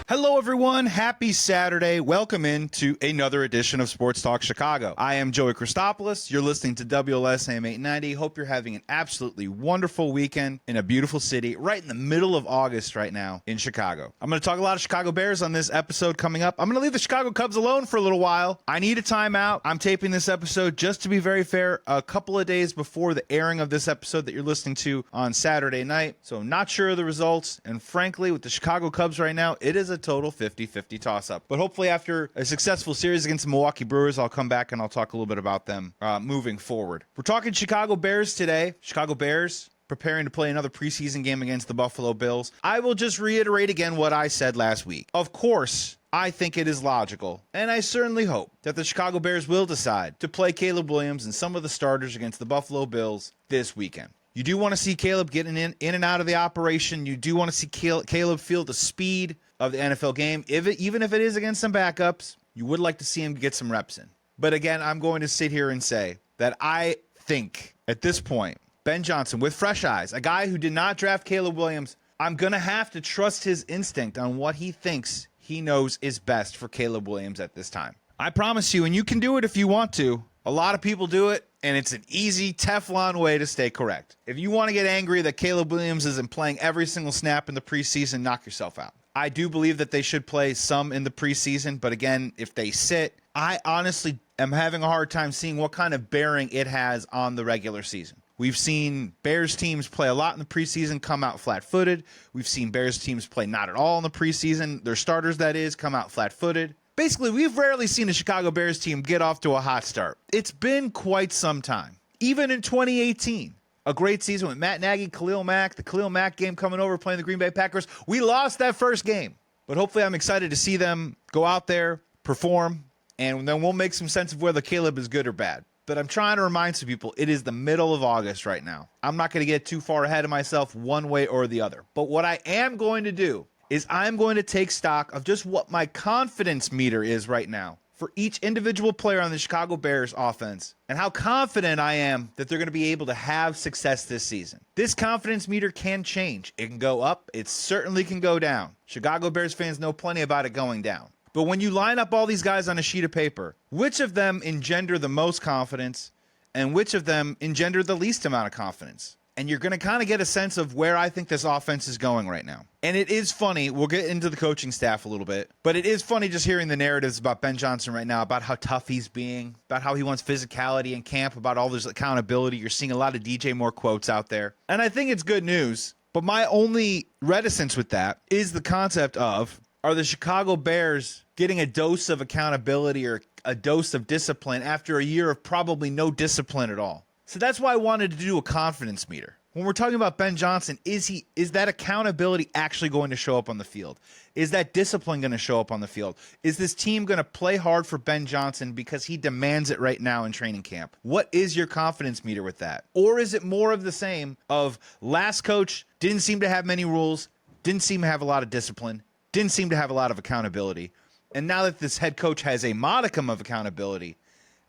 Hello, everyone. Happy Saturday. Welcome into another edition of Sports Talk Chicago. I am Joey Christopoulos. You're listening to WLS AM 890. Hope you're having an absolutely wonderful weekend in a beautiful city right in the middle of August right now in Chicago. I'm going to talk a lot of Chicago Bears on this episode coming up. I'm going to leave the Chicago Cubs alone for a little while. I need a timeout. I'm taping this episode, just to be very fair, a couple of days before the airing of this episode that you're listening to on Saturday night. So I'm not sure of the results. And frankly, with the Chicago Cubs right now, it is a total 50-50 toss-up. But hopefully after a successful series against the Milwaukee Brewers, I'll come back and I'll talk a little bit about them moving forward. We're talking Chicago Bears today. Chicago Bears preparing to play another preseason game against the Buffalo Bills. I will just reiterate again what I said last week. Of course, I think it is logical, and I certainly hope that the Chicago Bears will decide to play Caleb Williams and some of the starters against the Buffalo Bills this weekend. You do want to see Caleb getting in and out of the operation. You do want to see Caleb feel the speed of the NFL game. Even if it is against some backups, you would like to see him get some reps in. But again, I'm going to sit here and say that I think at this point, Ben Johnson, with fresh eyes, a guy who did not draft Caleb Williams, I'm going to have to trust his instinct on what he thinks he knows is best for Caleb Williams at this time. I promise you, and you can do it if you want to. A lot of people do it, and it's an easy Teflon way to stay correct. If you want to get angry that Caleb Williams isn't playing every single snap in the preseason, knock yourself out. I do believe that they should play some in the preseason, but again, if they sit, I honestly am having a hard time seeing what kind of bearing it has on the regular season. We've seen Bears teams play a lot in the preseason, come out flat-footed. We've seen Bears teams play not at all in the preseason. Their starters, that is, come out flat-footed. Basically, we've rarely seen a Chicago Bears team get off to a hot start. It's been quite some time. Even in 2018, a great season with Matt Nagy, Khalil Mack, the Khalil Mack game coming over playing the Green Bay Packers. We lost that first game. But hopefully I'm excited to see them go out there, perform, and then we'll make some sense of whether Caleb is good or bad. But I'm trying to remind some people, it is the middle of August right now. I'm not going to get too far ahead of myself one way or the other. But what I am going to do is I'm going to take stock of just what my confidence meter is right now for each individual player on the Chicago Bears offense and how confident I am that they're going to be able to have success this season. This confidence meter can change. It can go up. It certainly can go down. Chicago Bears fans know plenty about it going down. But when you line up all these guys on a sheet of paper, which of them engender the most confidence and which of them engender the least amount of confidence? And you're going to kind of get a sense of where I think this offense is going right now. And it is funny. We'll get into the coaching staff a little bit. But it is funny just hearing the narratives about Ben Johnson right now, about how tough he's being, about how he wants physicality in camp, about all this accountability. You're seeing a lot of DJ Moore quotes out there. And I think it's good news. But my only reticence with that is the concept of, are the Chicago Bears getting a dose of accountability or a dose of discipline after a year of probably no discipline at all? So that's why I wanted to do a confidence meter. When we're talking about Ben Johnson, is that accountability actually going to show up on the field? Is that discipline going to show up on the field? Is this team going to play hard for Ben Johnson because he demands it right now in training camp? What is your confidence meter with that? Or is it more of the same of last coach didn't seem to have many rules, didn't seem to have a lot of discipline, didn't seem to have a lot of accountability, and now that this head coach has a modicum of accountability,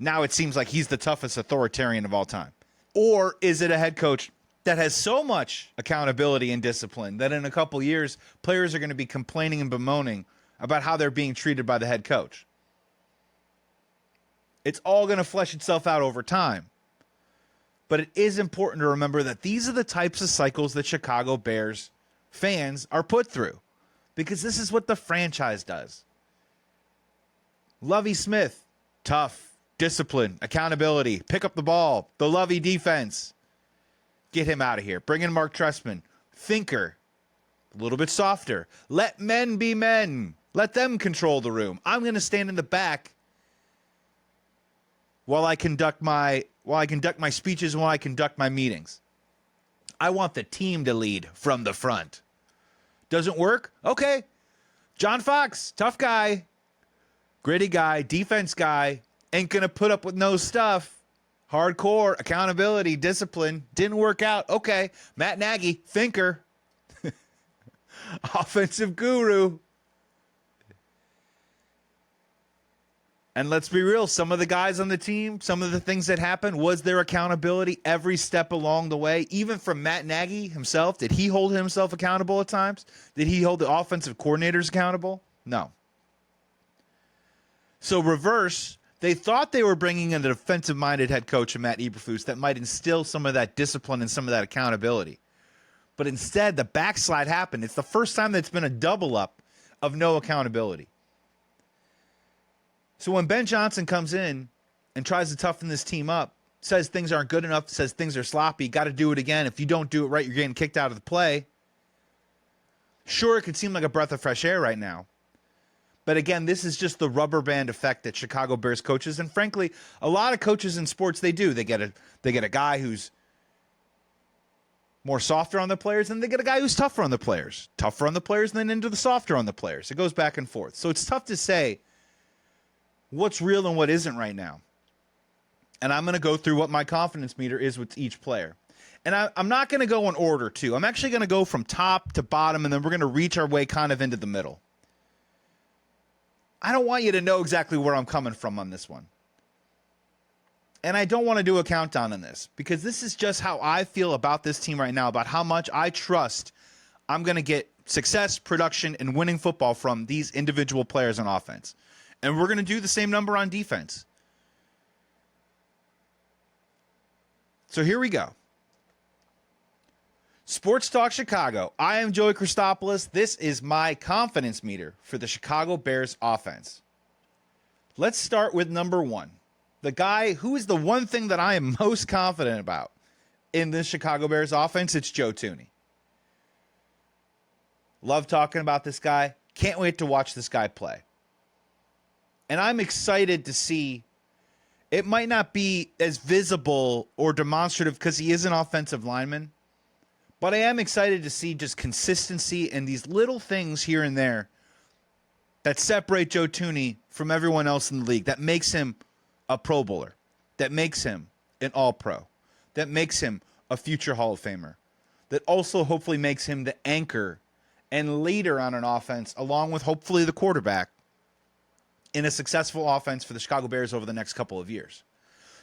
now it seems like he's the toughest authoritarian of all time? Or is it a head coach that has so much accountability and discipline that in a couple years, players are going to be complaining and bemoaning about how they're being treated by the head coach? It's all going to flesh itself out over time. But it is important to remember that these are the types of cycles that Chicago Bears fans are put through, because this is what the franchise does. Lovie Smith, tough. Discipline, accountability, pick up the ball, the Lovie defense. Get him out of here. Bring in Mark Trestman. Thinker, a little bit softer. Let men be men. Let them control the room. I'm going to stand in the back while I conduct my speeches and while I conduct my meetings. I want the team to lead from the front. Doesn't work? Okay. John Fox, tough guy, gritty guy, defense guy. Ain't going to put up with no stuff. Hardcore, accountability, discipline. Didn't work out. Okay. Matt Nagy, thinker. Offensive guru. And let's be real, some of the guys on the team, some of the things that happened, was there accountability every step along the way? Even from Matt Nagy himself, did he hold himself accountable at times? Did he hold the offensive coordinators accountable? No. So reverse, they thought they were bringing in a defensive-minded head coach in Matt Eberflus that might instill some of that discipline and some of that accountability. But instead, the backslide happened. It's the first time that's been a double-up of no accountability. So when Ben Johnson comes in and tries to toughen this team up, says things aren't good enough, says things are sloppy, got to do it again. If you don't do it right, you're getting kicked out of the play. Sure, it could seem like a breath of fresh air right now. But again, this is just the rubber band effect that Chicago Bears coaches, and frankly, a lot of coaches in sports, they do. They get a guy who's more softer on the players, and they get a guy who's tougher on the players. Tougher on the players, and then into the softer on the players. It goes back and forth. So it's tough to say what's real and what isn't right now. And I'm going to go through what my confidence meter is with each player. And I'm not going to go in order, too. I'm actually going to go from top to bottom, and then we're going to reach our way kind of into the middle. I don't want you to know exactly where I'm coming from on this one. And I don't want to do a countdown on this, because this is just how I feel about this team right now, about how much I trust I'm going to get success, production, and winning football from these individual players on offense. And we're going to do the same number on defense. So here we go. Sports Talk Chicago. I am Joey Christopoulos. This is my confidence meter for the Chicago Bears offense. Let's start with number one. The guy who is the one thing that I am most confident about in this Chicago Bears offense, it's Joe Thuney. Love talking about this guy. Can't wait to watch this guy play. And I'm excited to see. It might not be as visible or demonstrative because he is an offensive lineman, but I am excited to see just consistency and these little things here and there that separate Joe Thuney from everyone else in the league, that makes him a Pro Bowler, that makes him an All-Pro, that makes him a future Hall of Famer, that also hopefully makes him the anchor and leader on an offense, along with hopefully the quarterback, in a successful offense for the Chicago Bears over the next couple of years.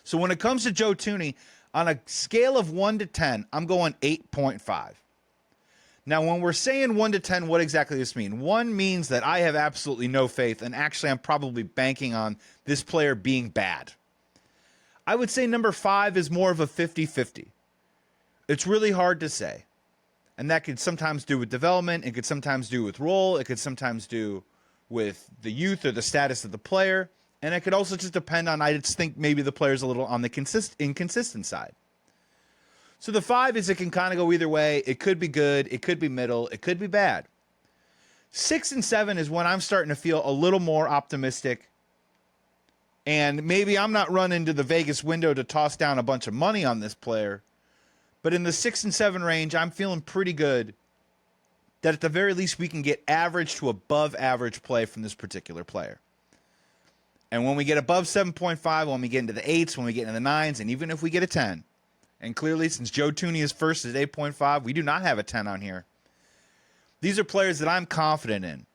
So when it comes to Joe Thuney, on a scale of 1 to 10, I'm going 8.5. Now, when we're saying 1 to 10, what exactly does this mean? 1 means that I have absolutely no faith, and actually I'm probably banking on this player being bad. I would say number 5 is more of a 50-50. It's really hard to say. And that could sometimes do with development. It could sometimes do with role. It could sometimes do with the youth or the status of the player. And it could also just depend on, I just think maybe the player's a little on the inconsistent side. So the 5 is it can kind of go either way. It could be good. It could be middle. It could be bad. 6 and 7 is when I'm starting to feel a little more optimistic. And maybe I'm not running to the Vegas window to toss down a bunch of money on this player. But in the 6 and 7 range, I'm feeling pretty good that at the very least we can get average to above average play from this particular player. And when we get above 7.5, when we get into the 8s, when we get into the 9s, and even if we get a 10, and clearly since Joe Thuney is first at 8.5, we do not have a 10 on here. These are players that I'm confident in,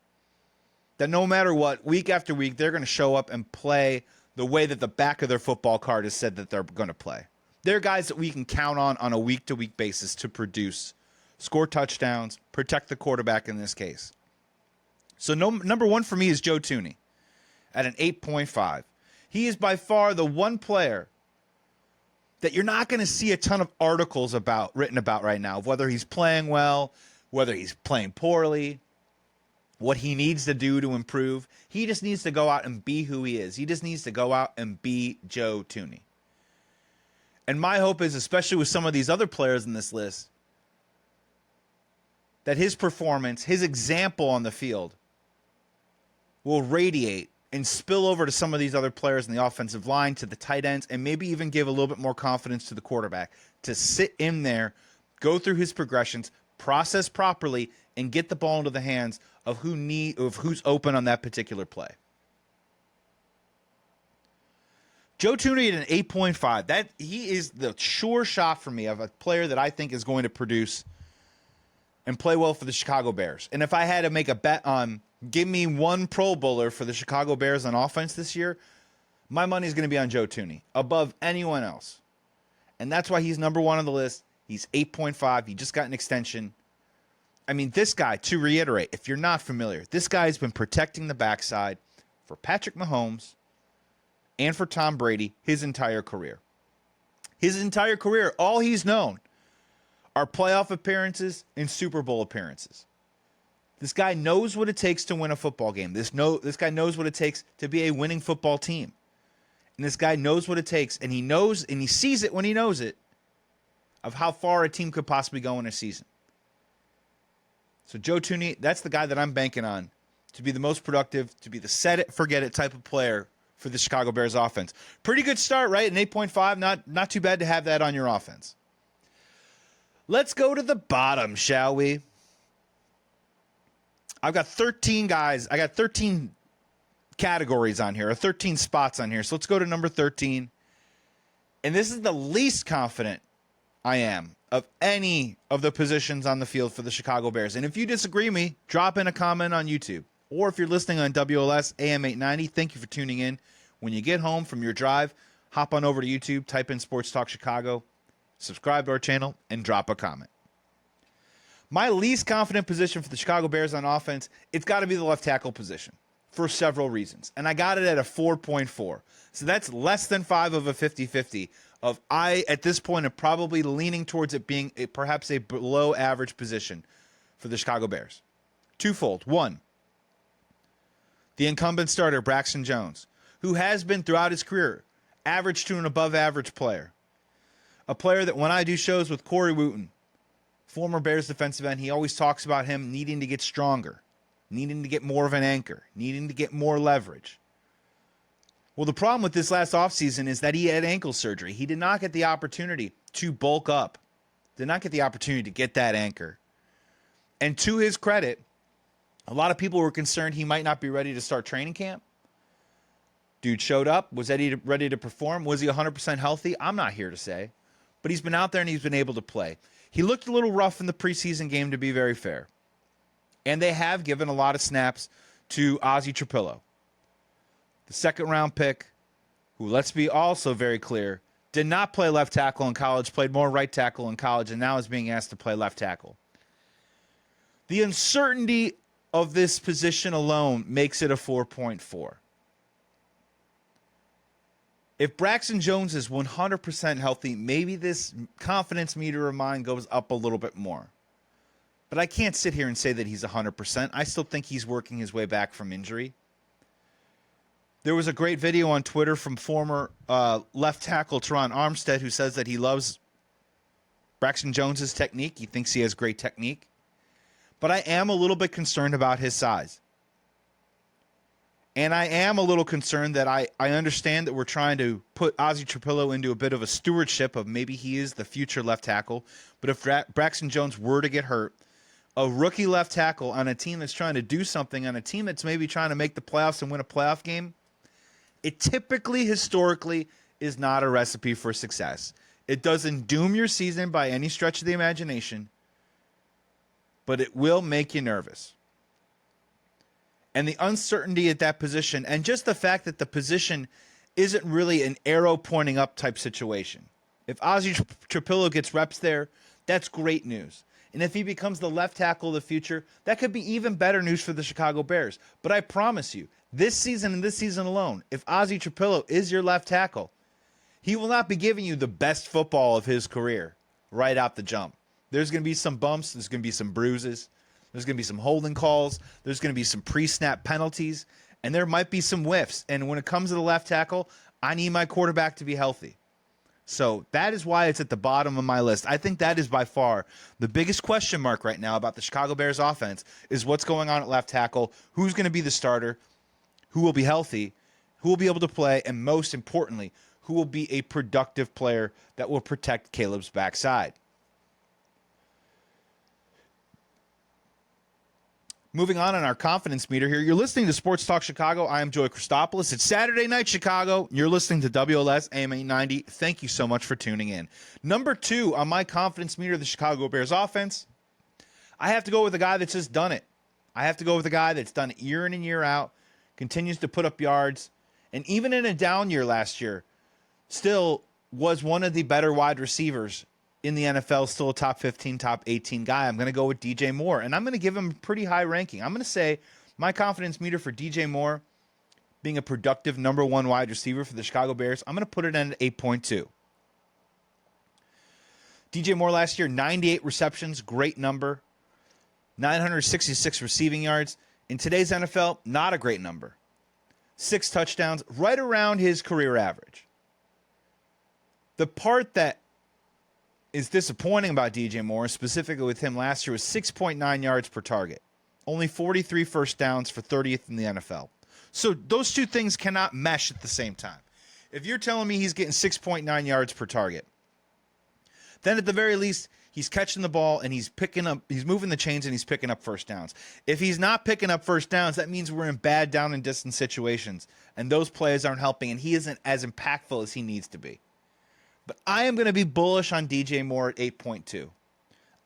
that no matter what, week after week, they're going to show up and play the way that the back of their football card has said that they're going to play. They're guys that we can count on a week-to-week basis to produce, score touchdowns, protect the quarterback in this case. So number 1 for me is Joe Thuney at an 8.5. He is by far the one player that you're not going to see a ton of articles written about right now, whether he's playing well, whether he's playing poorly, what he needs to do to improve. He just needs to go out and be who he is. He just needs to go out and be Joe Thuney. And my hope is, especially with some of these other players in this list, that his performance, his example on the field will radiate and spill over to some of these other players in the offensive line, to the tight ends, and maybe even give a little bit more confidence to the quarterback to sit in there, go through his progressions, process properly, and get the ball into the hands of who's open on that particular play. Joe Thuney at an 8.5. That he is the sure shot for me of a player that I think is going to produce and play well for the Chicago Bears. And if I had to make a bet on give me one Pro Bowler for the Chicago Bears on offense this year, my money is going to be on Joe Thuney above anyone else. And that's why he's number 1 on the list. He's 8.5. He just got an extension. I mean, this guy, to reiterate, if you're not familiar, this guy has been protecting the backside for Patrick Mahomes and for Tom Brady his entire career. His entire career, all he's known are playoff appearances and Super Bowl appearances. This guy knows what it takes to win a football game. This guy knows what it takes to be a winning football team. And this guy knows what it takes, and he knows, and he sees it when he knows it, of how far a team could possibly go in a season. So Joe Thuney, that's the guy that I'm banking on to be the most productive, to be the set it, forget it type of player for the Chicago Bears offense. Pretty good start, right? An 8.5, not too bad to have that on your offense. Let's go to the bottom, shall we? I've got 13 guys. I got 13 categories on here, or 13 spots on here. So let's go to number 13. And this is the least confident I am of any of the positions on the field for the Chicago Bears. And if you disagree with me, drop in a comment on YouTube. Or if you're listening on WLS AM 890, thank you for tuning in. When you get home from your drive, hop on over to YouTube, type in Sports Talk Chicago, subscribe to our channel, and drop a comment. My least confident position for the Chicago Bears on offense, it's got to be the left tackle position for several reasons. And I got it at a 4.4. So that's less than 5 of a 50-50 of I, at this point, am probably leaning towards it being perhaps a below average position for the Chicago Bears. Twofold. One, the incumbent starter, Braxton Jones, who has been throughout his career average to an above average player. A player that when I do shows with Corey Wooten, former Bears defensive end, he always talks about him needing to get stronger, needing to get more of an anchor, needing to get more leverage. Well, the problem with this last offseason is that he had ankle surgery. He did not get the opportunity to bulk up, did not get the opportunity to get that anchor. And to his credit, a lot of people were concerned he might not be ready to start training camp. Dude showed up, was ready to perform. Was he 100% healthy? I'm not here to say. But he's been out there and he's been able to play. He looked a little rough in the preseason game, to be very fair. And they have given a lot of snaps to Ozzie Trapillo, the second-round pick, who, let's be also very clear, did not play left tackle in college, played more right tackle in college, and now is being asked to play left tackle. The uncertainty of this position alone makes it a 4.4. If Braxton Jones is 100% healthy, maybe this confidence meter of mine goes up a little bit more. But I can't sit here and say that he's 100%. I still think he's working his way back from injury. There was a great video on Twitter from former left tackle Teron Armstead, who says that he loves Braxton Jones's technique. He thinks he has great technique. But I am a little bit concerned about his size. And I am a little concerned that I understand that we're trying to put Ozzie Trapillo into a bit of a stewardship of maybe he is the future left tackle. But if Braxton Jones were to get hurt, a rookie left tackle on a team that's trying to do something, on a team that's maybe trying to make the playoffs and win a playoff game, it typically, historically, is not a recipe for success. It doesn't doom your season by any stretch of the imagination, but it will make you nervous. And the uncertainty at that position, and just the fact that the position isn't really an arrow pointing up type situation. If Ozzie Trapillo gets reps there, that's great news. And if he becomes the left tackle of the future, that could be even better news for the Chicago Bears. But I promise you, this season and this season alone, if Ozzie Trapillo is your left tackle, he will not be giving you the best football of his career right out the jump. There's going to be some bumps. There's going to be some bruises. There's going to be some holding calls. There's going to be some pre-snap penalties. And there might be some whiffs. And when it comes to the left tackle, I need my quarterback to be healthy. So that is why it's at the bottom of my list. I think that is by far the biggest question mark right now about the Chicago Bears offense is what's going on at left tackle, who's going to be the starter, who will be healthy, who will be able to play, and most importantly, who will be a productive player that will protect Caleb's backside. Moving on our confidence meter here. You're listening to Sports Talk Chicago. I am Joey Christopoulos. It's Saturday night, Chicago. You're listening to WLS AM 890. Thank you so much for tuning in. Number 2 on my confidence meter of the Chicago Bears offense, I have to go with a guy that's just done it. I have to go with a guy that's done it year in and year out, continues to put up yards, and even in a down year last year, still was one of the better wide receivers in the NFL, still a top 15, top 18 guy. I'm going to go with DJ Moore, and I'm going to give him a pretty high ranking. I'm going to say my confidence meter for DJ Moore being a productive number one wide receiver for the Chicago Bears, I'm going to put it in at 8.2. DJ Moore last year, 98 receptions, great number. 966 receiving yards. In today's NFL, not a great number. 6 touchdowns, right around his career average. The part that is disappointing about DJ Moore, specifically with him last year, was 6.9 yards per target. Only 43 first downs for 30th in the NFL. So those two things cannot mesh at the same time. If you're telling me he's getting 6.9 yards per target, then at the very least, he's catching the ball and he's moving the chains and he's picking up first downs. If he's not picking up first downs, that means we're in bad down and distance situations, and those plays aren't helping, and he isn't as impactful as he needs to be. But I am going to be bullish on DJ Moore at 8.2.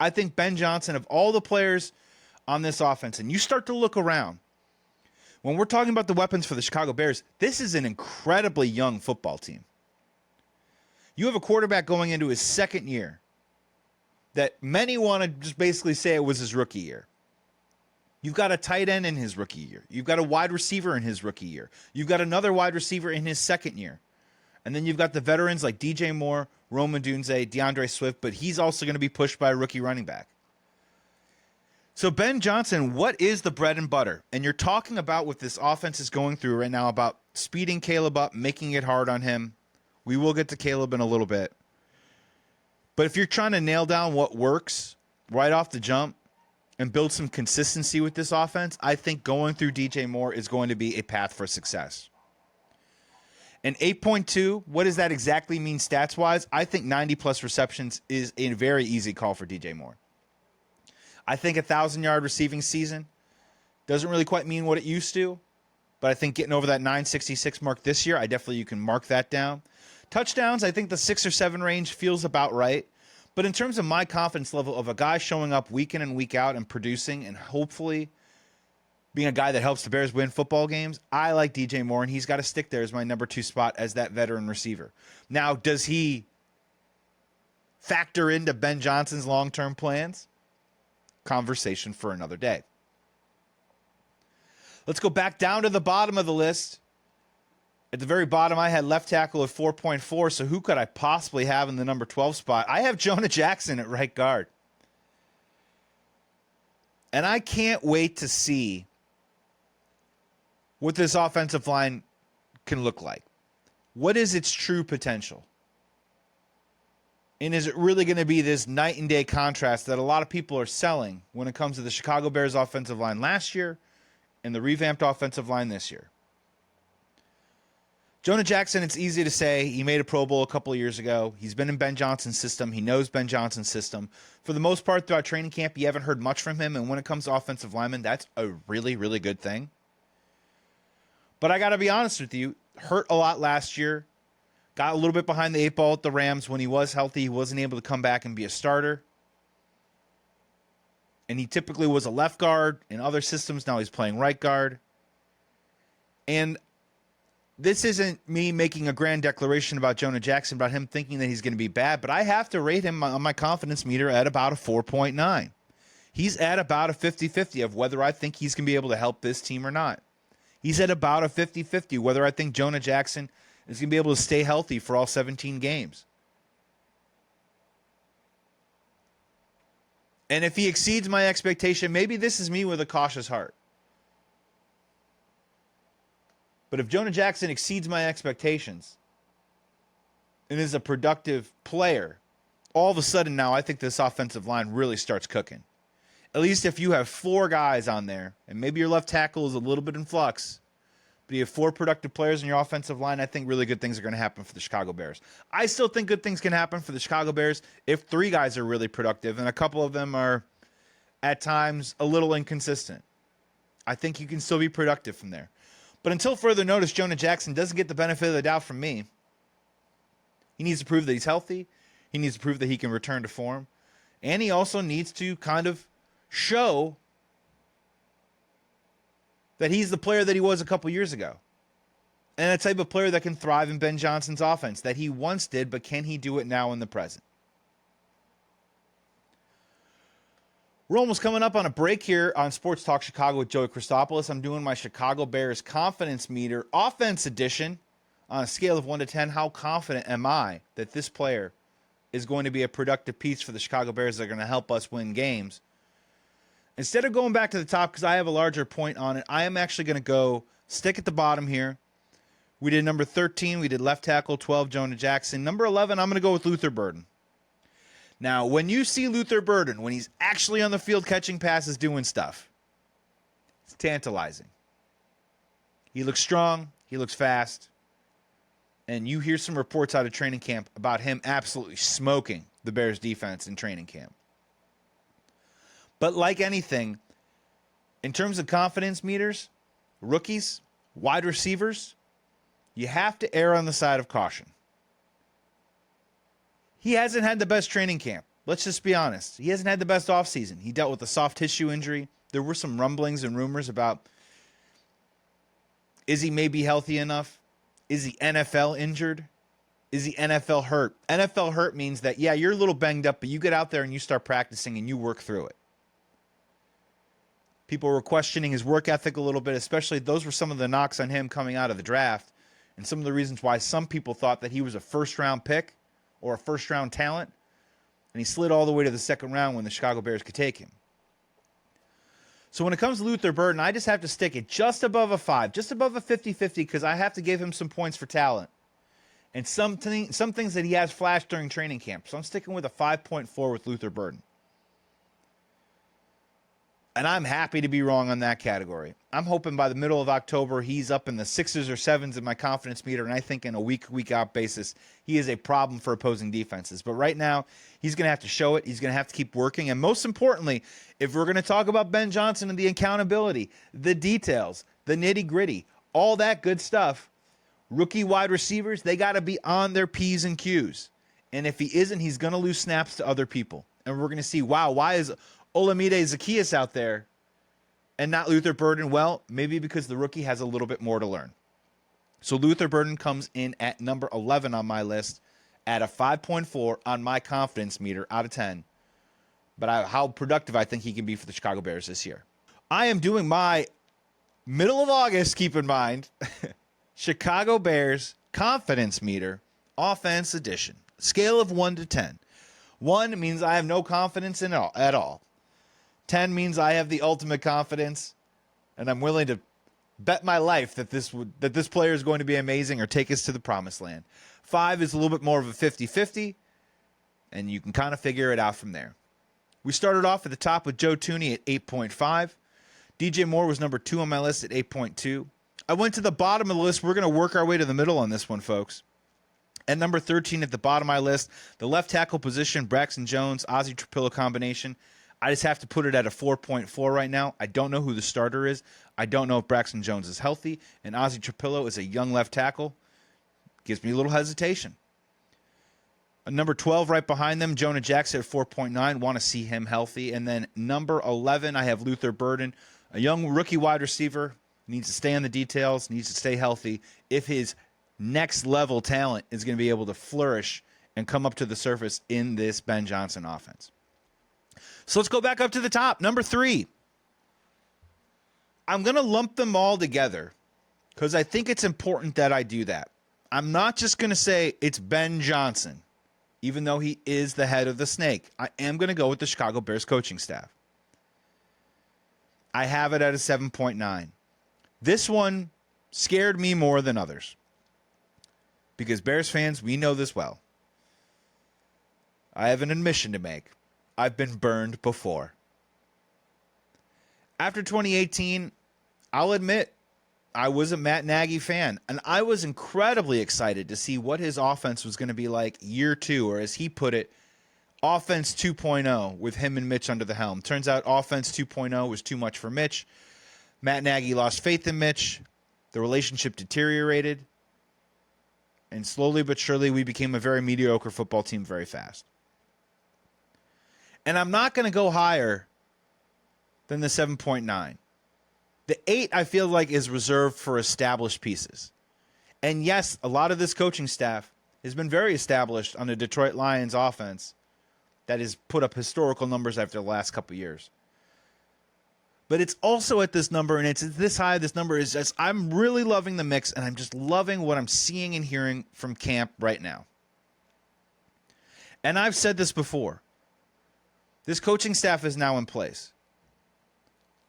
I think Ben Johnson, of all the players on this offense, and you start to look around, when we're talking about the weapons for the Chicago Bears, this is an incredibly young football team. You have a quarterback going into his second year that many want to just basically say it was his rookie year. You've got a tight end in his rookie year. You've got a wide receiver in his rookie year. You've got another wide receiver in his second year. And then you've got the veterans like DJ Moore, Odunze, DeAndre Swift, but he's also going to be pushed by a rookie running back. So Ben Johnson, what is the bread and butter? And you're talking about what this offense is going through right now about speeding Caleb up, making it hard on him. We will get to Caleb in a little bit. But if you're trying to nail down what works right off the jump and build some consistency with this offense, I think going through DJ Moore is going to be a path for success. And 8.2, what does that exactly mean stats-wise? I think 90-plus receptions is a very easy call for DJ Moore. I think a 1,000-yard receiving season doesn't really quite mean what it used to, but I think getting over that 966 mark this year, you can mark that down. Touchdowns, I think the 6 or 7 range feels about right. But in terms of my confidence level of a guy showing up week in and week out and producing and hopefully being a guy that helps the Bears win football games, I like DJ Moore, and he's got to stick there as my number 2 spot as that veteran receiver. Now, does he factor into Ben Johnson's long-term plans? Conversation for another day. Let's go back down to the bottom of the list. At the very bottom, I had left tackle at 4.4, so who could I possibly have in the number 12 spot? I have Jonah Jackson at right guard. And I can't wait to see what this offensive line can look like. What is its true potential? And is it really going to be this night and day contrast that a lot of people are selling when it comes to the Chicago Bears offensive line last year and the revamped offensive line this year? Jonah Jackson, it's easy to say. He made a Pro Bowl a couple of years ago. He's been in Ben Johnson's system. He knows Ben Johnson's system. For the most part, throughout training camp, you haven't heard much from him. And when it comes to offensive linemen, that's a really, really good thing. But I got to be honest with you, hurt a lot last year. Got a little bit behind the 8 ball at the Rams. When he was healthy, he wasn't able to come back and be a starter. And he typically was a left guard in other systems. Now he's playing right guard. And this isn't me making a grand declaration about Jonah Jackson, about him thinking that he's going to be bad, but I have to rate him on my confidence meter at about a 4.9. He's at about a 50-50 of whether I think he's going to be able to help this team or not. He's at about a 50-50 whether I think Jonah Jackson is going to be able to stay healthy for all 17 games. And if he exceeds my expectation, maybe this is me with a cautious heart. But if Jonah Jackson exceeds my expectations and is a productive player, all of a sudden now I think this offensive line really starts cooking. At least if you have 4 guys on there, and maybe your left tackle is a little bit in flux, but you have 4 productive players in your offensive line, I think really good things are going to happen for the Chicago Bears. I still think good things can happen for the Chicago Bears if 3 guys are really productive, and a couple of them are at times a little inconsistent. I think you can still be productive from there. But until further notice, Jonah Jackson doesn't get the benefit of the doubt from me. He needs to prove that he's healthy. He needs to prove that he can return to form. And he also needs to kind of show that he's the player that he was a couple years ago. And a type of player that can thrive in Ben Johnson's offense that he once did, but can he do it now in the present? We're almost coming up on a break here on Sports Talk Chicago with Joey Christopoulos. I'm doing my Chicago Bears confidence meter offense edition on a scale of 1 to 10. How confident am I that this player is going to be a productive piece for the Chicago Bears that are going to help us win games? Instead of going back to the top because I have a larger point on it, I am actually going to go stick at the bottom here. We did number 13. We did left tackle, 12, Jonah Jackson. Number 11, I'm going to go with Luther Burden. Now, when you see Luther Burden, when he's actually on the field catching passes, doing stuff, it's tantalizing. He looks strong. He looks fast. And you hear some reports out of training camp about him absolutely smoking the Bears defense in training camp. But like anything, in terms of confidence meters, rookies, wide receivers, you have to err on the side of caution. He hasn't had the best training camp. Let's just be honest. He hasn't had the best offseason. He dealt with a soft tissue injury. There were some rumblings and rumors about, is he maybe healthy enough? Is he NFL injured? Is he NFL hurt? NFL hurt means that, yeah, you're a little banged up, but you get out there and you start practicing and you work through it. People were questioning his work ethic a little bit, especially those were some of the knocks on him coming out of the draft and some of the reasons why some people thought that he was a first-round pick or a first-round talent, and he slid all the way to the second round when the Chicago Bears could take him. So when it comes to Luther Burden, I just have to stick it just above a 5, just above a 50-50, because I have to give him some points for talent and some things that he has flashed during training camp. So I'm sticking with a 5.4 with Luther Burden. And I'm happy to be wrong on that category. I'm hoping by the middle of October, he's up in the 6s or 7s in my confidence meter, and I think in a week-out basis, he is a problem for opposing defenses. But right now, he's going to have to show it. He's going to have to keep working. And most importantly, if we're going to talk about Ben Johnson and the accountability, the details, the nitty-gritty, all that good stuff, rookie wide receivers, they got to be on their P's and Q's. And if he isn't, he's going to lose snaps to other people. And we're going to see, wow, why is Olamide Zaccheaus out there and not Luther Burden? Well, maybe because the rookie has a little bit more to learn. So Luther Burden comes in at number 11 on my list at a 5.4 on my confidence meter out of 10. But how productive I think he can be for the Chicago Bears this year. I am doing my middle of August, keep in mind, Chicago Bears confidence meter offense edition. Scale of 1 to 10. 1 means I have no confidence in it at all. 10 means I have the ultimate confidence, and I'm willing to bet my life that this player is going to be amazing or take us to the promised land. 5 is a little bit more of a 50-50, and you can kind of figure it out from there. We started off at the top with Joe Thuney at 8.5. DJ Moore was number 2 on my list at 8.2. I went to the bottom of the list. We're going to work our way to the middle on this one, folks. At number 13 at the bottom of my list, the left tackle position, Braxton Jones, Ozzie Trapillo combination. I just have to put it at a 4.4 right now. I don't know who the starter is. I don't know if Braxton Jones is healthy. And Ozzie Trapillo is a young left tackle. Gives me a little hesitation. Number 12 right behind them, Jonah Jackson at 4.9. Want to see him healthy. And then number 11, I have Luther Burden, a young rookie wide receiver. Needs to stay on the details, needs to stay healthy. If his next level talent is going to be able to flourish and come up to the surface in this Ben Johnson offense. So let's go back up to the top. Number 3. I'm going to lump them all together because I think it's important that I do that. I'm not just going to say it's Ben Johnson, even though he is the head of the snake. I am going to go with the Chicago Bears coaching staff. I have it at a 7.9. This one scared me more than others because Bears fans, we know this well. I have an admission to make. I've been burned before. After 2018, I'll admit I was a Matt Nagy fan, and I was incredibly excited to see what his offense was going to be like year 2, or as he put it, offense 2.0 with him and Mitch under the helm. Turns out offense 2.0 was too much for Mitch. Matt Nagy lost faith in Mitch. The relationship deteriorated. And slowly but surely, we became a very mediocre football team very fast. And I'm not going to go higher than the 7.9. The 8, I feel like, is reserved for established pieces. And yes, a lot of this coaching staff has been very established on the Detroit Lions offense that has put up historical numbers after the last couple of years. But it's also at this number, and it's this high. This number is just, I'm really loving the mix, and I'm just loving what I'm seeing and hearing from camp right now. And I've said this before. This coaching staff is now in place.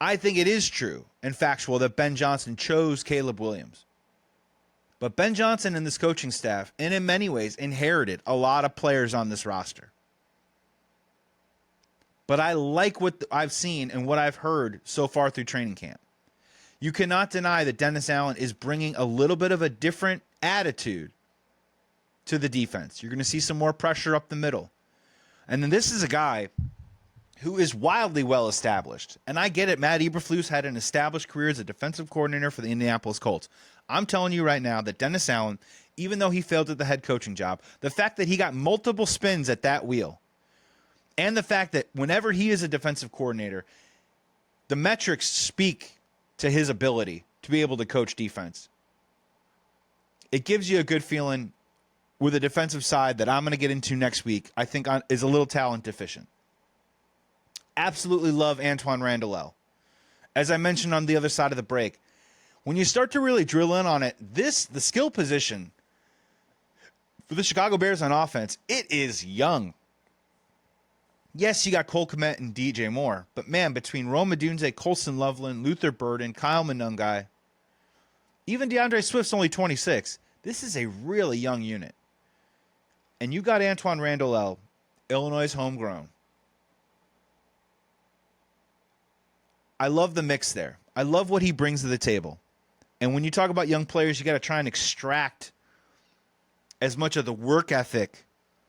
I think it is true and factual that Ben Johnson chose Caleb Williams. But Ben Johnson and this coaching staff, and in many ways, inherited a lot of players on this roster. But I like what I've seen and what I've heard so far through training camp. You cannot deny that Dennis Allen is bringing a little bit of a different attitude to the defense. You're going to see some more pressure up the middle. And then this is a guy who is wildly well established. And I get it. Matt Eberflus had an established career as a defensive coordinator for the Indianapolis Colts. I'm telling you right now that Dennis Allen, even though he failed at the head coaching job, the fact that he got multiple spins at that wheel, and the fact that whenever he is a defensive coordinator, the metrics speak to his ability to be able to coach defense. It gives you a good feeling with a defensive side that I'm going to get into next week, I think is a little talent deficient. Absolutely love Antoine Randall. As I mentioned on the other side of the break, when you start to really drill in on it, the skill position for the Chicago Bears on offense, it is young. Yes, you got Cole Kmet and DJ Moore, but man, between Rome Odunze, Colson Loveland, Luther Burden, Kyle Monungai, even DeAndre Swift's only 26. This is a really young unit. And you got Antoine Randall, Illinois' homegrown. I love the mix there. I love what he brings to the table. And when you talk about young players, you got to try and extract as much of the work ethic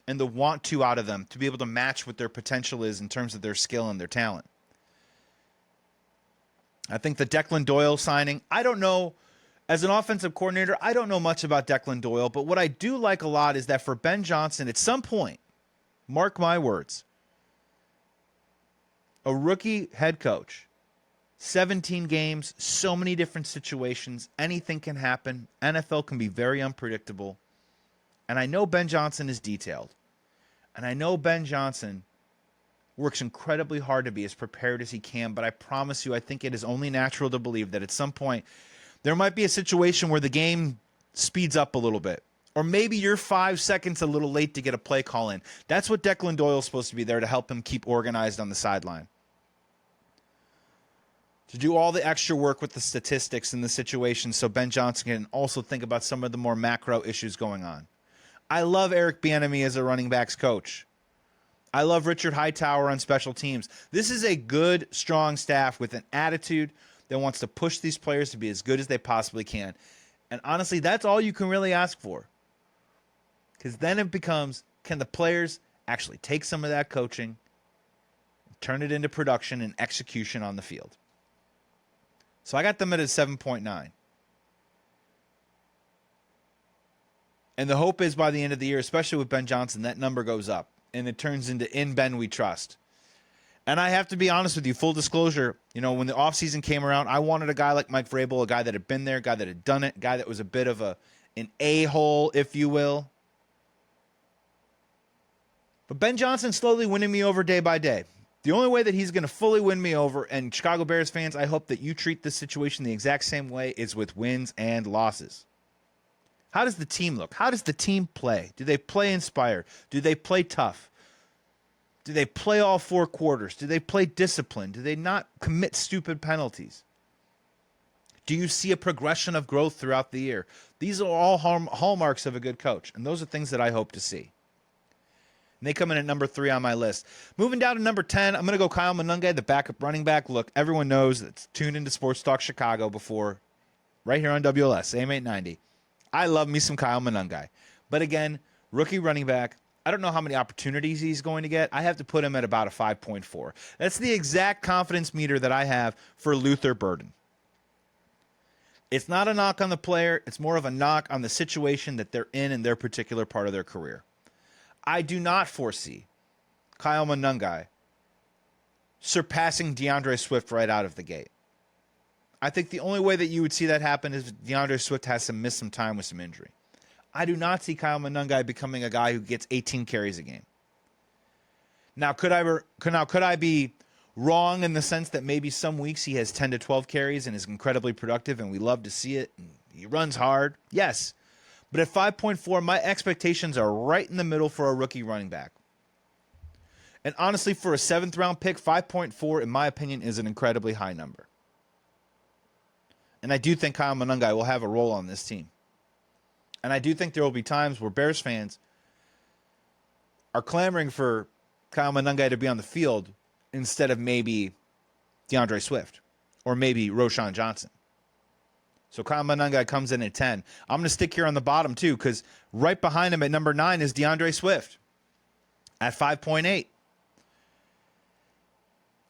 and the want to out of them to be able to match what their potential is in terms of their skill and their talent. I think the Declan Doyle signing, I don't know, as an offensive coordinator, I don't know much about Declan Doyle, but what I do like a lot is that for Ben Johnson, at some point, mark my words, a rookie head coach, 17 games, so many different situations, anything can happen. NFL can be very unpredictable. And I know Ben Johnson is detailed. And I know Ben Johnson works incredibly hard to be as prepared as he can, but I promise you, I think it is only natural to believe that at some point there might be a situation where the game speeds up a little bit. Or maybe you're 5 seconds a little late to get a play call in. That's what Declan Doyle is supposed to be there to help him keep organized on the sideline. To do all the extra work with the statistics and the situation so Ben Johnson can also think about some of the more macro issues going on. I love Eric Bieniemy as a running backs coach. I love Richard Hightower on special teams. This is a good, strong staff with an attitude that wants to push these players to be as good as they possibly can. And honestly, that's all you can really ask for. Because then it becomes, can the players actually take some of that coaching, turn it into production and execution on the field? So I got them at a 7.9. And the hope is by the end of the year, especially with Ben Johnson, that number goes up. And it turns into in Ben we trust. And I have to be honest with you, full disclosure, when the offseason came around, I wanted a guy like Mike Vrabel, a guy that had been there, a guy that had done it, a guy that was a bit of an a-hole, if you will. But Ben Johnson's slowly winning me over day by day. The only way that he's going to fully win me over, and Chicago Bears fans, I hope that you treat this situation the exact same way, is with wins and losses. How does the team look? How does the team play? Do they play inspired? Do they play tough? Do they play all 4 quarters? Do they play disciplined? Do they not commit stupid penalties? Do you see a progression of growth throughout the year? These are all hallmarks of a good coach, and those are things that I hope to see. And they come in at number 3 on my list. Moving down to number 10, I'm going to go Kyle Monungai, the backup running back. Look, everyone knows that's tuned into Sports Talk Chicago before, right here on WLS, AM 890. I love me some Kyle Monungai. But again, rookie running back. I don't know how many opportunities he's going to get. I have to put him at about a 5.4. That's the exact confidence meter that I have for Luther Burden. It's not a knock on the player. It's more of a knock on the situation that they're in their particular part of their career. I do not foresee Kyle Monungai surpassing DeAndre Swift right out of the gate. I think the only way that you would see that happen is if DeAndre Swift has to miss some time with some injury. I do not see Kyle Monungai becoming a guy who gets 18 carries a game. Now, could I be wrong in the sense that maybe some weeks he has 10 to 12 carries and is incredibly productive and we love to see it and he runs hard? Yes. But at 5.4, my expectations are right in the middle for a rookie running back. And honestly, for a 7th round pick, 5.4, in my opinion, is an incredibly high number. And I do think Kyle Monangai will have a role on this team. And I do think there will be times where Bears fans are clamoring for Kyle Monangai to be on the field instead of maybe DeAndre Swift or maybe Roschon Johnson. So Kyle Monangai comes in at 10. I'm going to stick here on the bottom too, because right behind him at number 9 is DeAndre Swift at 5.8.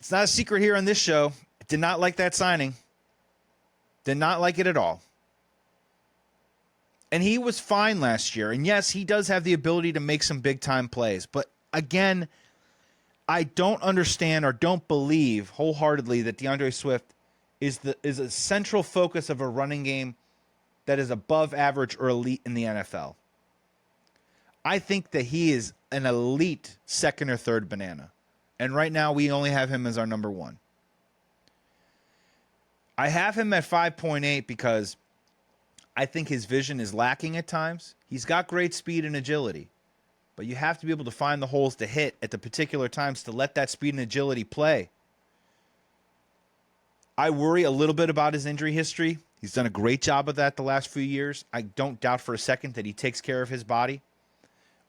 It's not a secret here on this show. I did not like that signing. Did not like it at all. And he was fine last year. And yes, he does have the ability to make some big-time plays. But again, I don't understand or don't believe wholeheartedly that DeAndre Swift is a central focus of a running game that is above average or elite in the NFL. I think that he is an elite second or third banana. And right now, we only have him as our number 1. I have him at 5.8 because I think his vision is lacking at times. He's got great speed and agility, but you have to be able to find the holes to hit at the particular times to let that speed and agility play. I worry a little bit about his injury history. He's done a great job of that the last few years. I don't doubt for a second that he takes care of his body.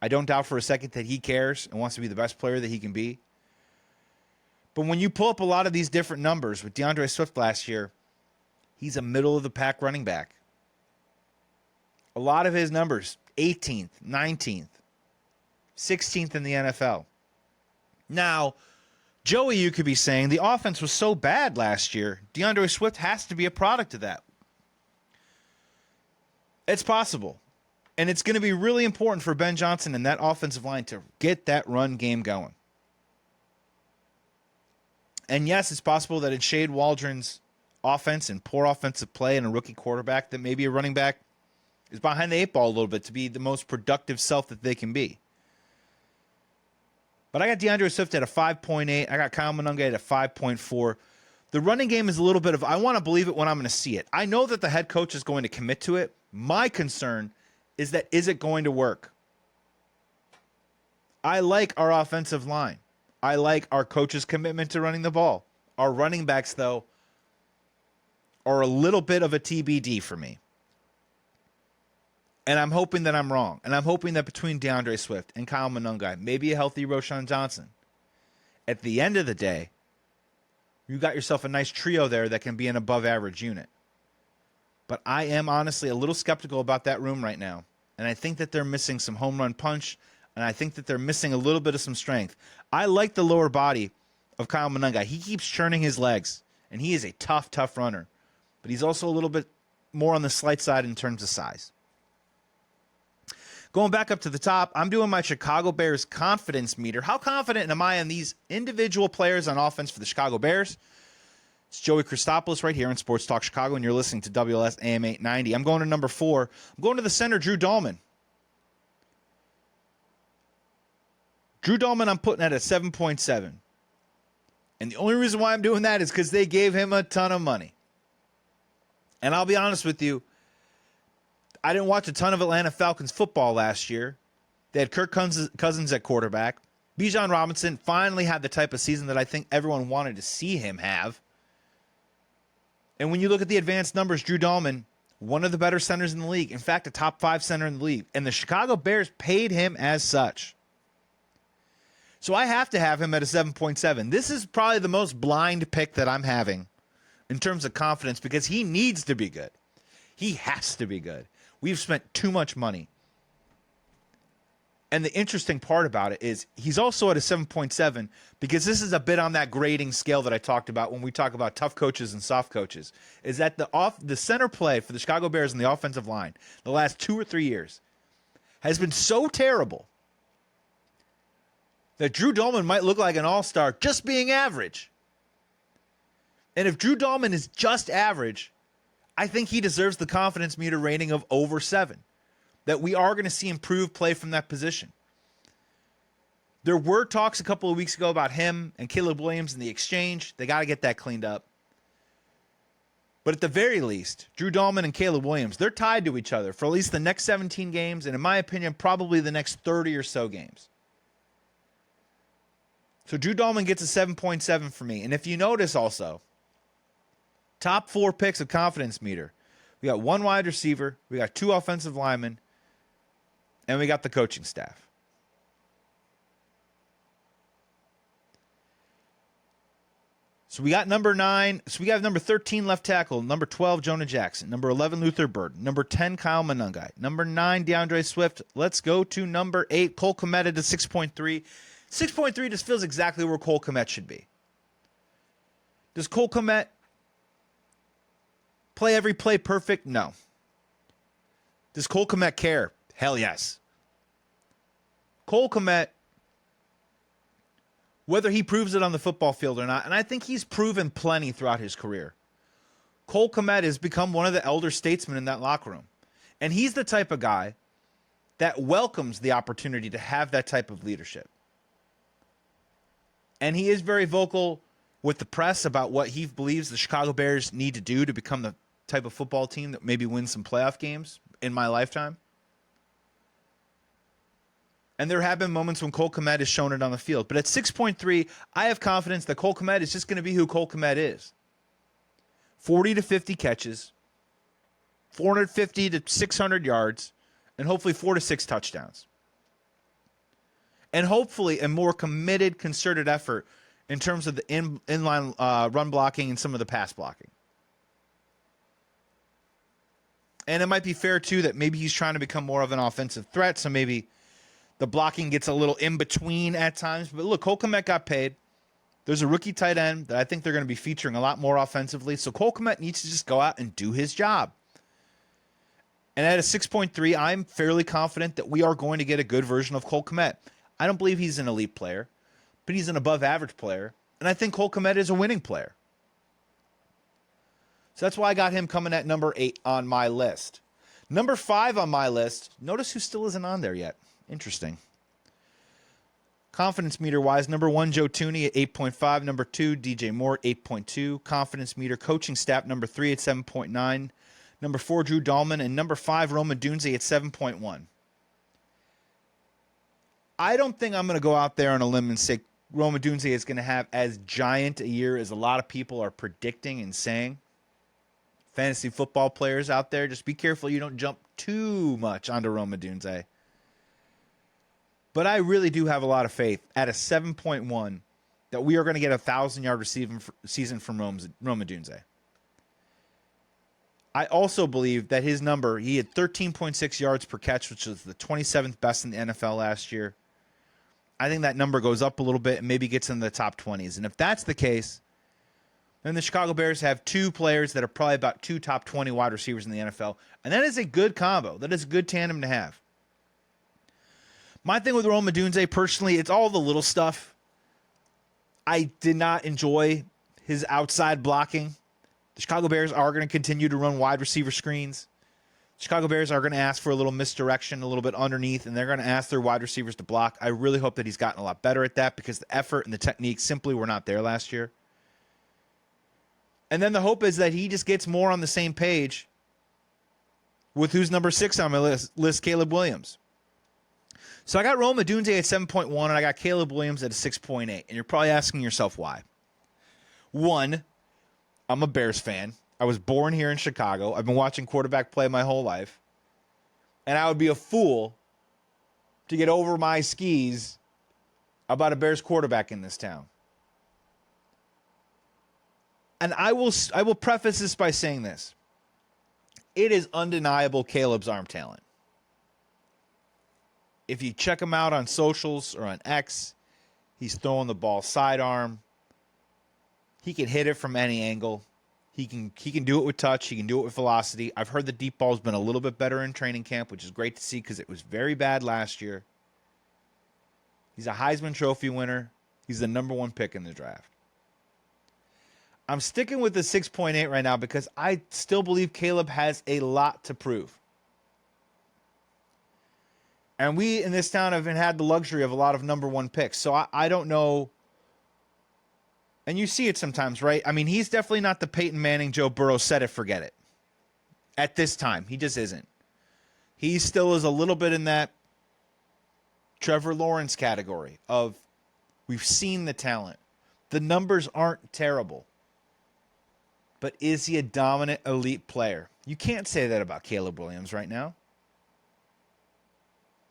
I don't doubt for a second that he cares and wants to be the best player that he can be. But when you pull up a lot of these different numbers with DeAndre Swift last year, he's a middle-of-the-pack running back. A lot of his numbers, 18th, 19th, 16th in the NFL. Now, Joey, you could be saying the offense was so bad last year, DeAndre Swift has to be a product of that. It's possible. And it's going to be really important for Ben Johnson and that offensive line to get that run game going. And yes, it's possible that in Shade Waldron's offense and poor offensive play and a rookie quarterback, that maybe a running back is behind the 8 ball a little bit to be the most productive self that they can be. But I got DeAndre Swift at a 5.8. I got Kyle Monangai at a 5.4. The running game is a little bit of, I want to believe it when I'm going to see it. I know that the head coach is going to commit to it. My concern is that, is it going to work? I like our offensive line. I like our coach's commitment to running the ball. Our running backs, though, are a little bit of a TBD for me. And I'm hoping that I'm wrong. And I'm hoping that between DeAndre Swift and Kyle Monangai, maybe a healthy Roschon Johnson, at the end of the day, you got yourself a nice trio there that can be an above-average unit. But I am honestly a little skeptical about that room right now. And I think that they're missing some home run punch, and I think that they're missing a little bit of some strength. I like the lower body of Kyle Monangai. He keeps churning his legs, and he is a tough, tough runner. But he's also a little bit more on the slight side in terms of size. Going back up to the top, I'm doing my Chicago Bears confidence meter. How confident am I in these individual players on offense for the Chicago Bears? It's Joey Christopoulos right here on Sports Talk Chicago, and you're listening to WLS AM 890. I'm going to number 4. I'm going to the center, Drew Dahlman. Drew Dahlman, I'm putting at a 7.7. And the only reason why I'm doing that is because they gave him a ton of money. And I'll be honest with you, I didn't watch a ton of Atlanta Falcons football last year. They had Kirk Cousins at quarterback. Bijan Robinson finally had the type of season that I think everyone wanted to see him have. And when you look at the advanced numbers, Drew Dahlman, one of the better centers in the league. In fact, a top 5 center in the league. And the Chicago Bears paid him as such. So I have to have him at a 7.7. This is probably the most blind pick that I'm having in terms of confidence because he needs to be good. He has to be good. We've spent too much money. And the interesting part about it is he's also at a 7.7 because this is a bit on that grading scale that I talked about when we talk about tough coaches and soft coaches, is that the center play for the Chicago Bears in the offensive line the last 2 or 3 years has been so terrible that Drew Dahlman might look like an all-star just being average. And if Drew Dahlman is just average, I think he deserves the confidence meter rating of over 7. That we are going to see improved play from that position. There were talks a couple of weeks ago about him and Caleb Williams in the exchange. They got to get that cleaned up. But at the very least, Drew Dalman and Caleb Williams, they're tied to each other for at least the next 17 games, and in my opinion, probably the next 30 or so games. So Drew Dalman gets a 7.7 for me. And if you notice also, top 4 picks of confidence meter. We got 1 wide receiver, we got 2 offensive linemen, and we got the coaching staff. So we got number 9. So we got number 13 left tackle, number 12 Jonah Jackson, number 11 Luther Burden, number 10 Kyle Monangai, number 9 DeAndre Swift. Let's go to number 8 Cole Kmet at 6.3. 6.3 just feels exactly where Cole Kmet should be. Does Cole Kmet play every play perfect? No. Does Cole Kmet care? Hell yes. Cole Kmet, whether he proves it on the football field or not, and I think he's proven plenty throughout his career, Cole Kmet has become one of the elder statesmen in that locker room. And he's the type of guy that welcomes the opportunity to have that type of leadership. And he is very vocal with the press about what he believes the Chicago Bears need to do to become the type of football team that maybe wins some playoff games in my lifetime. And there have been moments when Cole Kmet has shown it on the field. But at 6.3, I have confidence that Cole Kmet is just going to be who Cole Kmet is. 40 to 50 catches, 450 to 600 yards, and hopefully 4 to 6 touchdowns. And hopefully a more committed, concerted effort in terms of the inline run blocking and some of the pass blocking. And it might be fair, too, that maybe he's trying to become more of an offensive threat, so maybe the blocking gets a little in between at times. But look, Cole Kmet got paid. There's a rookie tight end that I think they're going to be featuring a lot more offensively. So Cole Kmet needs to just go out and do his job. And at a 6.3, I'm fairly confident that we are going to get a good version of Cole Kmet. I don't believe he's an elite player, but he's an above-average player. And I think Cole Kmet is a winning player. So that's why I got him coming at number 8 on my list. Number 5 on my list, notice who still isn't on there yet. Interesting. Confidence meter wise, number 1, Joe Thuney at 8.5. Number 2, DJ Moore at 8.2. Confidence meter coaching staff, number 3 at 7.9. Number 4, Drew Dalman. And number 5, Rome Odunze at 7.1. I don't think I'm going to go out there on a limb and say Rome Odunze is going to have as giant a year as a lot of people are predicting and saying. Fantasy football players out there, just be careful you don't jump too much onto Rome Odunze. But I really do have a lot of faith at a 7.1 that we are going to get a 1,000-yard receiving season from Rome Odunze. I also believe that his number, he had 13.6 yards per catch, which was the 27th best in the NFL last year. I think that number goes up a little bit and maybe gets in the top 20s. And if that's the case, then the Chicago Bears have 2 players that are probably about 2 top 20 wide receivers in the NFL. And that is a good combo. That is a good tandem to have. My thing with Rome Odunze, personally, it's all the little stuff. I did not enjoy his outside blocking. The Chicago Bears are going to continue to run wide receiver screens. The Chicago Bears are going to ask for a little misdirection, a little bit underneath, and they're going to ask their wide receivers to block. I really hope that he's gotten a lot better at that because the effort and the technique simply were not there last year. And then the hope is that he just gets more on the same page with who's number 6 on my list, Caleb Williams. So I got Rome Odunze at 7.1, and I got Caleb Williams at a 6.8. And you're probably asking yourself why. 1, I'm a Bears fan. I was born here in Chicago. I've been watching quarterback play my whole life. And I would be a fool to get over my skis about a Bears quarterback in this town. And I will preface this by saying this. It is undeniable Caleb's arm talent. If you check him out on socials or on X, he's throwing the ball sidearm. He can hit it from any angle. He can do it with touch. He can do it with velocity. I've heard the deep ball's been a little bit better in training camp, which is great to see because it was very bad last year. He's a Heisman Trophy winner. He's the number 1 pick in the draft. I'm sticking with the 6.8 right now because I still believe Caleb has a lot to prove. And we in this town haven't had the luxury of a lot of number one picks. So I don't know. And you see it sometimes, right? I mean, he's definitely not the Peyton Manning, Joe Burrow, set it, forget it. At this time, he just isn't. He still is a little bit in that Trevor Lawrence category of we've seen the talent. The numbers aren't terrible. But is he a dominant elite player? You can't say that about Caleb Williams right now.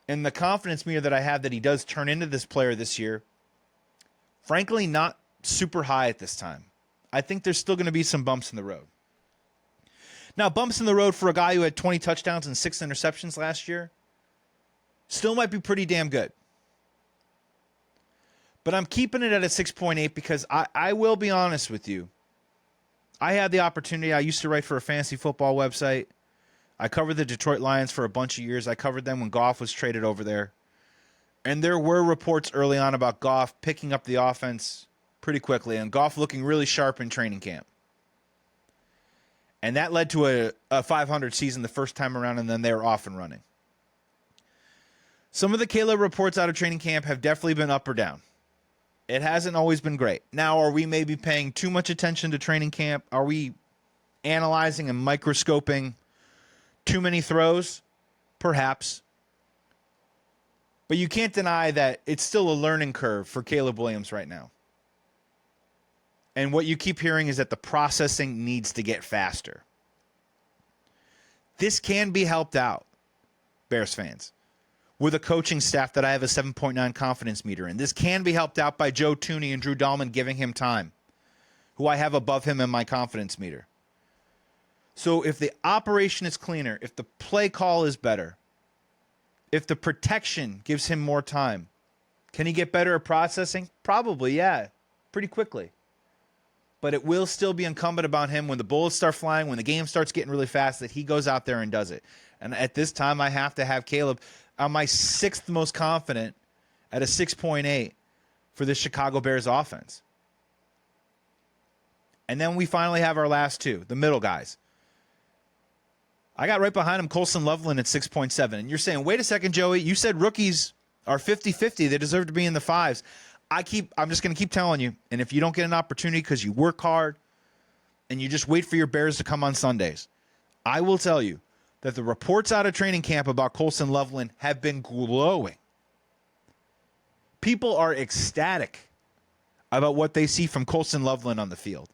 And the confidence meter that I have that he does turn into this player this year, frankly, not super high at this time. I think there's still going to be some bumps in the road. Now, bumps in the road for a guy who had 20 touchdowns and 6 interceptions last year still might be pretty damn good. But I'm keeping it at a 6.8 because I will be honest with you. I had the opportunity. I used to write for a fantasy football website. I covered the Detroit Lions for a bunch of years. I covered them when Goff was traded over there. And there were reports early on about Goff picking up the offense pretty quickly and Goff looking really sharp in training camp. And that led to a 500 season the first time around, and then they were off and running. Some of the Caleb reports out of training camp have definitely been up or down. It hasn't always been great. Now, are we maybe paying too much attention to training camp? Are we analyzing and microscoping too many throws? Perhaps. But you can't deny that it's still a learning curve for Caleb Williams right now. And what you keep hearing is that the processing needs to get faster. This can be helped out, Bears fans, with a coaching staff that I have a 7.9 confidence meter in. This can be helped out by Joe Thuney and Drew Dahlman giving him time, who I have above him in my confidence meter. So if the operation is cleaner, if the play call is better, if the protection gives him more time, can he get better at processing? Probably, yeah, pretty quickly. But it will still be incumbent upon him when the bullets start flying, when the game starts getting really fast, that he goes out there and does it. And at this time, I have to have Caleb on my 6th most confident at a 6.8 for the Chicago Bears offense. And then we finally have our last two, the middle guys. I got right behind him Colson Loveland at 6.7. And you're saying, wait a second, Joey, you said rookies are 50-50. They deserve to be in the fives. I'm just going to keep telling you, and if you don't get an opportunity because you work hard and you just wait for your Bears to come on Sundays, I will tell you that the reports out of training camp about Colson Loveland have been glowing. People are ecstatic about what they see from Colson Loveland on the field.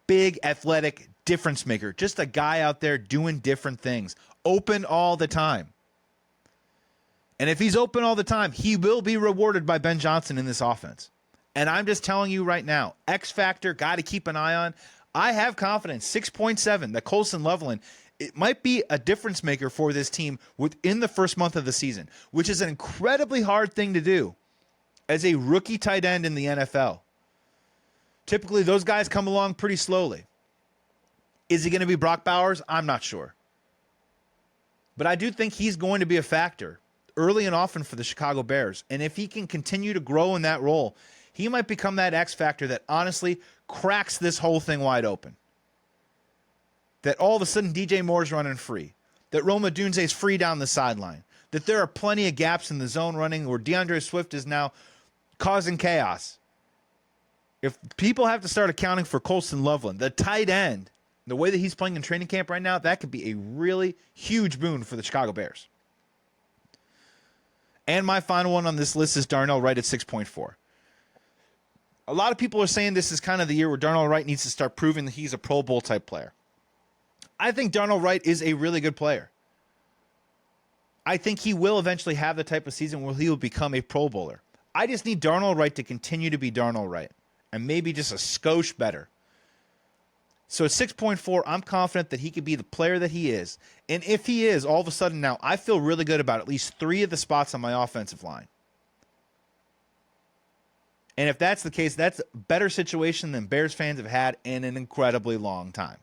Big, athletic, difference maker, just a guy out there doing different things, open all the time. And if he's open all the time, he will be rewarded by Ben Johnson in this offense. And I'm just telling you right now, X factor, got to keep an eye on. I have confidence, 6.7, that Colson Loveland, it might be a difference maker for this team within the first month of the season, which is an incredibly hard thing to do as a rookie tight end in the NFL. Typically, those guys come along pretty slowly. Is he going to be Brock Bowers? I'm not sure. But I do think he's going to be a factor early and often for the Chicago Bears. And if he can continue to grow in that role, he might become that X factor that honestly cracks this whole thing wide open. That all of a sudden DJ Moore's running free. That Rome Odunze is free down the sideline. That there are plenty of gaps in the zone running where DeAndre Swift is now causing chaos. If people have to start accounting for Colson Loveland, the tight end, the way that he's playing in training camp right now, that could be a really huge boon for the Chicago Bears. And my final one on this list is Darnell Wright at 6.4. A lot of people are saying this is kind of the year where Darnell Wright needs to start proving that he's a Pro Bowl type player. I think Darnell Wright is a really good player. I think he will eventually have the type of season where he will become a Pro Bowler. I just need Darnell Wright to continue to be Darnell Wright and maybe just a skosh better. So at 6.4, I'm confident that he could be the player that he is. And if he is, all of a sudden now, I feel really good about at least 3 of the spots on my offensive line. And if that's the case, that's a better situation than Bears fans have had in an incredibly long time.